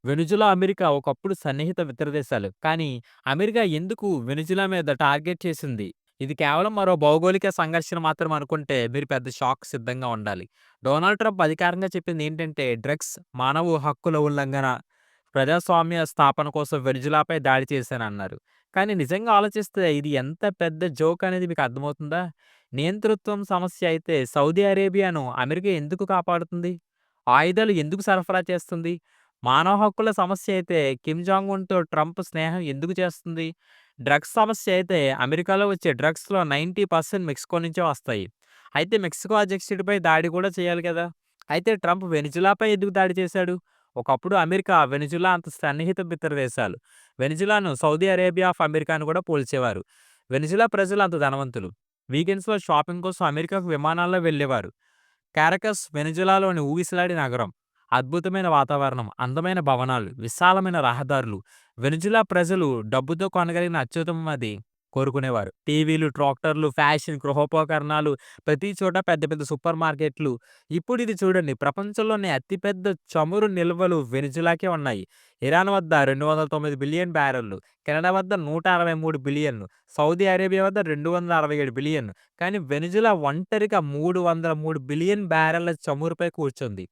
Venezuela, America ఒకప్పుడు సన్నిహిత మిత్రదేశాలు. కానీ అమెరికా ఎందుకు వెనుజులా మీద టార్గెట్ చేసింది? ఇది కేవలం మరో భౌగోళిక సంఘర్షణ మాత్రమే అనుకుంటే మీరు పెద్ద షాక్‌కి సిద్ధంగా ఉండాలి. డొనాల్డ్ ట్రంప్ అధికారికంగా చెప్పిందేంటంటే డ్రగ్స్, మానవ హక్కుల ఉల్లంఘన, ప్రజాస్వామ్య స్థాపన కోసం వెనుజులాపై దాడి చేశానన్నారు. కానీ నిజంగా ఆలోచిస్తే ఇది ఎంత పెద్ద జోక్ అనేది మీకు అర్థమవుతుందా? నియంతృత్వం సమస్య అయితే సౌదీ అరేబియాను అమెరికా ఎందుకు కాపాడుతుంది? ఆయుధాలు ఎందుకు సరఫరా చేస్తుంది? మానవ హక్కుల సమస్య అయితే కిమ్ జాంగ్ ఉన్‌తో ట్రంప్ స్నేహం ఎందుకు చేస్తుంది? డ్రగ్స్ సమస్య అయితే అమెరికాలో వచ్చే డ్రగ్స్‌లో 90% మెక్సికో నుంచే వస్తాయి. అయితే మెక్సికో అధ్యక్షుడిపై దాడి కూడా చేయాలి కదా! అయితే ట్రంప్ వెనిజులాపై ఎందుకు దాడి చేశాడు? ఒకప్పుడు అమెరికా, వెనిజులా అంత సన్నిహిత మిత్రదేశాలు. వెనిజులాను సౌదీ అరేబియా ఆఫ్ అమెరికా అని కూడా పోల్చేవారు. వెనిజులా ప్రజలు అంత ధనవంతులు. వీకెండ్స్‌లో షాపింగ్ కోసం అమెరికాకు విమానాల్లో వెళ్ళేవారు. కారకస్ వెనిజులాలోని ఊగిసలాడే నగరం. అద్భుతమైన వాతావరణం, అందమైన భవనాలు, విశాలమైన రహదారులు. వెనిజులా ప్రజలు డబ్బుతో కొనగలిగిన అత్యుత్తమం అది కోరుకునేవారు. టీవీలు, ట్రాక్టర్లు, ఫ్యాషన్, గృహోపకరణాలు, ప్రతి చోట పెద్ద పెద్ద సూపర్ మార్కెట్లు. ఇప్పుడు ఇది చూడండి, ప్రపంచంలోనే అతిపెద్ద చమురు నిల్వలు వెనిజులాకే ఉన్నాయి. ఇరాన్ వద్ద 209 బిలియన్ బ్యారెల్లు, కెనడా వద్ద 163 బిలియన్లు, సౌదీ అరేబియా వద్ద 267 బిలియన్లు. కానీ వెనిజులా ఒంటరిగా 303 బిలియన్ బ్యారెళ్ల చమురుపై కూర్చుంది.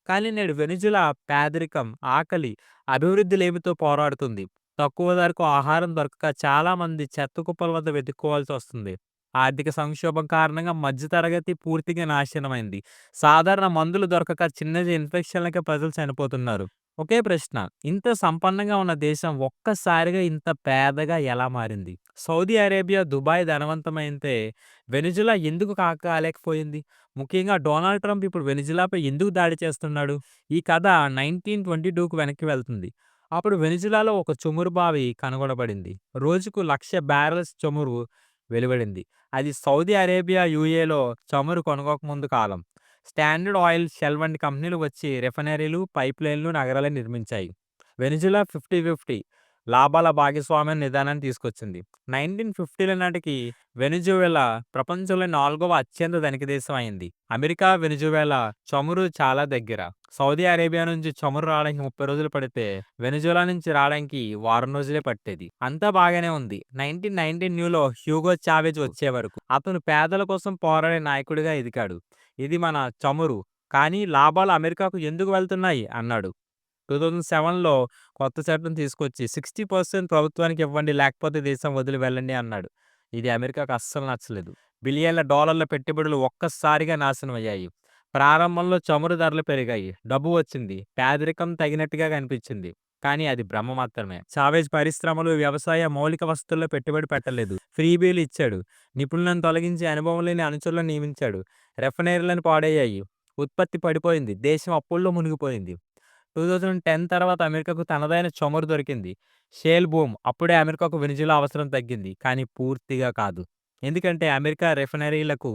కానీ నేడు వెనిజులా పేదరికం, ఆకలి, అభివృద్ధి లేమితో పోరాడుతుంది. తక్కువ ధరకు ఆహారం దొరకక చాలా మంది చెత్త కుప్పల వద్ద వెతుక్కోవాల్సి వస్తుంది. ఆర్థిక సంక్షోభం కారణంగా మధ్యతరగతి పూర్తిగా నాశనమైంది. సాధారణ మందులు దొరకక చిన్న ఇన్ఫెక్షన్లకే ప్రజలు చనిపోతున్నారు. ఒకే ప్రశ్న, ఇంత సంపన్నంగా ఉన్న దేశం ఒక్కసారిగా ఇంత పేదగా ఎలా మారింది? సౌదీ అరేబియా, దుబాయ్ ధనవంతమైతే వెనిజులా ఎందుకు కాలేకపోయింది? ముఖ్యంగా డొనాల్డ్ ట్రంప్ ఇప్పుడు వెనిజులాపై ఎందుకు దాడి చేస్తున్నాడు? ఈ కథ 1922కు వెనక్కి వెళ్తుంది. అప్పుడు వెనిజులాలో ఒక చమురు బావి కనుగొనబడింది. రోజుకు 1,00,000 బ్యారెల్స్ చమురు వెలువడింది. అది సౌదీ అరేబియా, యూఏలో చమురు కొనుక్కోకముందు కాలం. స్టాండర్డ్ ఆయిల్, షెల్ వంటి కంపెనీలు వచ్చి రిఫైనరీలు, పైప్‌లైన్‌లు నగరాలను నిర్మించాయి. వెనిజులా 50-50 లాభాల భాగస్వామ్యం నిదానాన్ని తీసుకొచ్చింది. 1950ల నాటికి వెనిజువెలా ప్రపంచంలో 4వ అత్యంత ధనిక దేశం అయింది. అమెరికా, వెనిజువెలా చమురు చాలా దగ్గర. సౌదీ అరేబియా నుంచి చమురు రావడానికి 30 రోజులు పడితే, వెనిజులా నుంచి రావడానికి వారం రోజులే పట్టేది. అంతా బాగానే ఉంది. 1919న్యూలో హ్యూగో చావెజ్ వచ్చే వరకు. అతను పేదల కోసం పోరాడే నాయకుడిగా ఎదిగాడు. ఇది మన చమురు. కానీ లాభాలు అమెరికాకు ఎందుకు వెళ్తున్నాయి అన్నాడు. 2007లో కొత్త చట్టం తీసుకొచ్చి 60% ప్రభుత్వానికి ఇవ్వండి, లేకపోతే దేశం వదిలి వెళ్ళండి అన్నాడు. ఇది అమెరికాకు అస్సలు నచ్చలేదు. బిలియన్ల డాలర్ల పెట్టుబడులు ఒక్కసారిగా నాశనమయ్యాయి. ప్రారంభంలో చమురు ధరలు పెరిగాయి. డబ్బు వచ్చింది. పేదరికం తగినట్టుగా కనిపించింది. కానీ అది భ్రమ మాత్రమే. చావేజ్ పరిశ్రమలు, వ్యవసాయ మౌలిక వసతుల్లో పెట్టుబడి పెట్టలేదు. ఫ్రీబీలు ఇచ్చాడు. నిపుణులను తొలగించి అనుభవం లేని అనుచరులను నియమించాడు. రిఫైనరీలను పాడయ్యాయి. ఉత్పత్తి పడిపోయింది. దేశం అప్పుల్లో మునిగిపోయింది. 2010 తర్వాత అమెరికాకు తనదైన చమురు దొరికింది. Shale boom. అప్పుడే అమెరికాకు వెనిజులా అవసరం తగ్గింది. కానీ పూర్తిగా కాదు. ఎందుకంటే అమెరికా రిఫైనరీలకు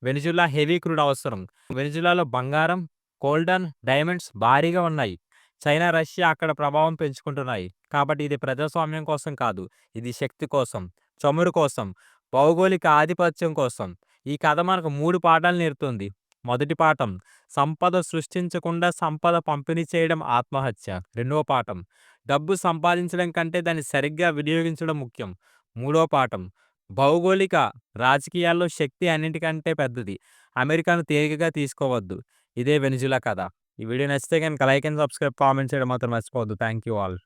వెనిజులా హెవీ క్రూడ్ అవసరం. వెనిజులాలో బంగారం, కోల్డన్, డైమండ్స్ భారీగా ఉన్నాయి. చైనా, రష్యా అక్కడ ప్రభావం పెంచుకుంటున్నాయి. కాబట్టి ఇది ప్రజాస్వామ్యం కోసం కాదు. ఇది శక్తి కోసం, చమురు కోసం, భౌగోళిక ఆధిపత్యం కోసం. ఈ కథ మనకు 3 పాఠాలు నేర్పుతుంది. మొదటి పాఠం, సంపద సృష్టించకుండా సంపద పంపిణీ చేయడం ఆత్మహత్య. రెండవ పాఠం, డబ్బు సంపాదించడం కంటే దాన్ని సరిగ్గా వినియోగించడం ముఖ్యం. మూడో పాఠం, భౌగోళిక రాజకీయాల్లో శక్తి అన్నిటికంటే పెద్దది. అమెరికాను తేలికగా తీసుకోవద్దు. ఇదే వెనిజులా కథ. ఈ వీడియో నచ్చితే గనుక లైక్ అండ్ సబ్స్క్రైబ్, కామెంట్ చేయడం మాత్రం మర్చిపోవద్దు. Thank you all.